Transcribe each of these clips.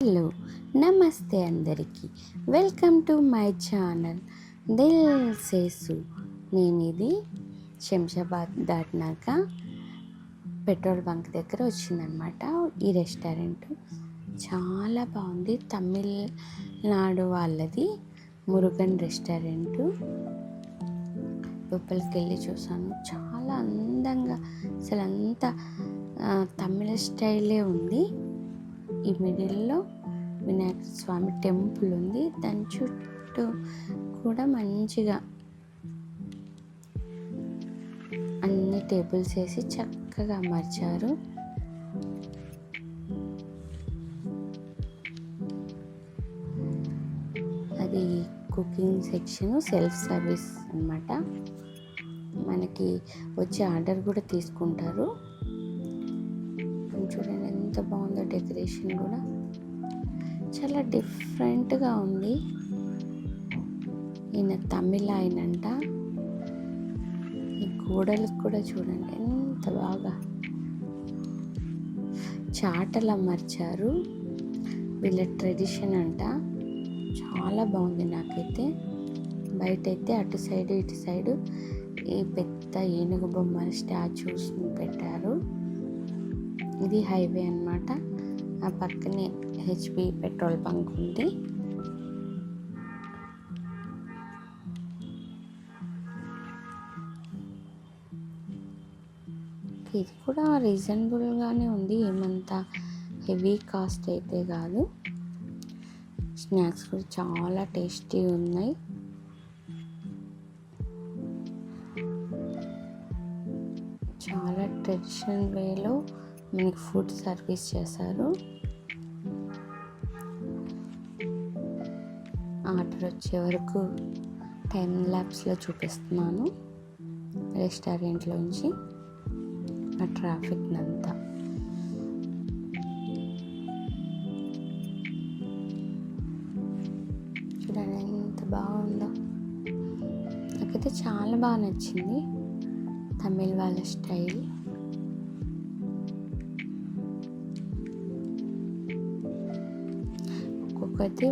Hello నమస్తే అందరికీ. Welcome to my channel Dil Sesu. నేను ఇది శంషాబాద్ దాటినాక పెట్రోల్ బంక్ దగ్గర వచ్చిందనమాట. ఈ రెస్టారెంట్ చాలా బాగుంది. తమిళనాడు వాళ్ళది మురుగన్ రెస్టారెంటు. లోపలికి వెళ్ళి చూసాను. చాలా అందంగా అసలు అంతా తమిళ స్టైలే ఉంది. ఈ మిడిల్లో వినాయక స్వామి టెంపుల్ ఉంది. దాని చుట్టూ కూడా మంచిగా అన్ని టేబుల్స్ వేసి చక్కగా అమర్చారు. అది కుకింగ్ సెక్షన్, సెల్ఫ్ సర్వీస్ అన్నమాట. మనకి వచ్చే ఆర్డర్ కూడా తీసుకుంటారు. చూడండి ఎంత బాగుందో. డెకరేషన్ కూడా చాలా డిఫరెంట్గా ఉంది. ఈయన తమిళ ఆయనంట. ఈ గోడలకు కూడా చూడండి ఎంత బాగా చాటలు అమర్చారు. వీళ్ళ ట్రెడిషన్ అంట. చాలా బాగుంది. నాకైతే బయట అయితే అటు సైడు ఇటు సైడు ఈ పెద్ద ఏనుగు బొమ్మల స్టాచ్యూస్ పెట్టారు. ఇది హైవే అన్నమాట. ఆ పక్కనే హెచ్పి పెట్రోల్ బంక్ ఉంది. ఇది కూడా రీజనబుల్గానే ఉంది. ఏమంత హెవీ కాస్ట్ అయితే కాదు. స్నాక్స్ కూడా చాలా టేస్టీ ఉన్నాయి. చాలా ట్రెడిషనల్ వేలో మనకి ఫుడ్ సర్వీస్ చేశారు. ఆర్డర్ వచ్చే వరకు టైం ల్యాప్స్లో చూపిస్తున్నాను రెస్టారెంట్లోంచి ఆ ట్రాఫిక్ని అంతా. చూడండి ఎంత బాగుందో. నాకైతే చాలా బాగా నచ్చింది తమిళ్ వాళ్ళ స్టైల్.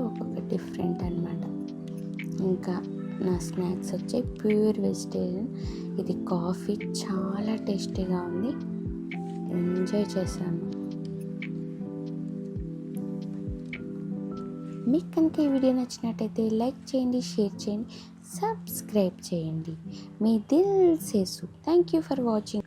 ఒక్కొక్క డిఫరెంట్ అన్నమాట. ఇంకా నా స్నాక్స్ వచ్చి ప్యూర్ వెజిటేరియన్. ఇది కాఫీ చాలా టేస్టీగా ఉంది. ఎంజాయ్ చేశాను. మీకు కనుక ఈ వీడియో నచ్చినట్టయితే లైక్ చేయండి, షేర్ చేయండి, సబ్స్క్రైబ్ చేయండి. మీ Dil Sesu. Thank you for watching.